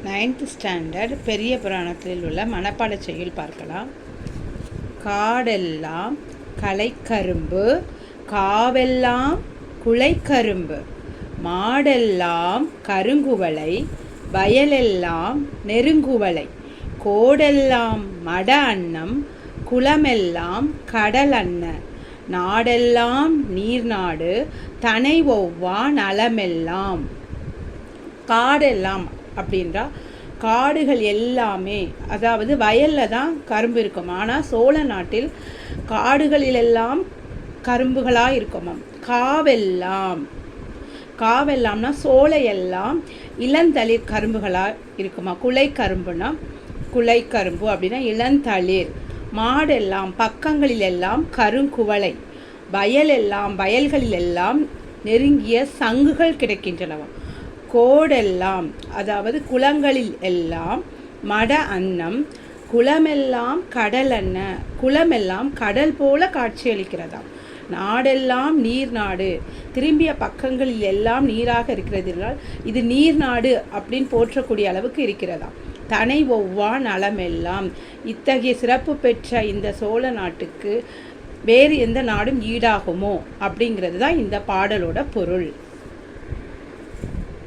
9th standard பெரிய புராணத்தில் உள்ள மனப்பாட செய்யுள் பார்க்கலாம். காடெல்லாம் கலைக்கரும்பு, காவெல்லாம் குலைக்கரும்பு, மாடெல்லாம் கருங்குவளை, வயலெல்லாம் நெருங்குவளை, கோடெல்லாம் மட அன்னம், குளமெல்லாம் கடல் அன்ன, நாடெல்லாம் நீர்நாடு, தனை ஒவ்வா நலமெல்லாம். காடெல்லாம் அப்படின்றா காடுகள் எல்லாமே, அதாவது வயலில் தான் கரும்பு இருக்கும். ஆனால் சோழ நாட்டில் காடுகளிலெல்லாம் கரும்புகளாக இருக்குமாம். காவெல்லாம், காவெல்லாம்னா சோலையெல்லாம் இளந்தளிர் கரும்புகளாக இருக்குமா. குலை கரும்புனா குலை கரும்பு அப்படின்னா இளந்தளிர். மாடெல்லாம் பக்கங்களிலெல்லாம் கருங்குவளை, வயலெல்லாம் வயல்களிலெல்லாம் நெருங்கிய சங்குகள் கிடைக்கின்றனவா. கோடெல்லாம் அதாவது குளங்களில் எல்லாம் மட அன்னம், குளமெல்லாம் கடல் அன்ன, குளமெல்லாம் கடல் போல காட்சியளிக்கிறதாம். நாடெல்லாம் நீர் நாடு, திரும்பிய பக்கங்களில் எல்லாம் நீராக இருக்கிறதுனால் இது நீர் நாடு அப்படின்னு போற்றக்கூடிய அளவுக்கு இருக்கிறதாம். தனை ஒவ்வா நலமெல்லாம், இத்தகைய சிறப்பு பெற்ற இந்த சோழ நாட்டுக்கு வேறு எந்த நாடும் ஈடாகுமோ அப்படிங்கிறது தான் இந்த பாடலோட பொருள்.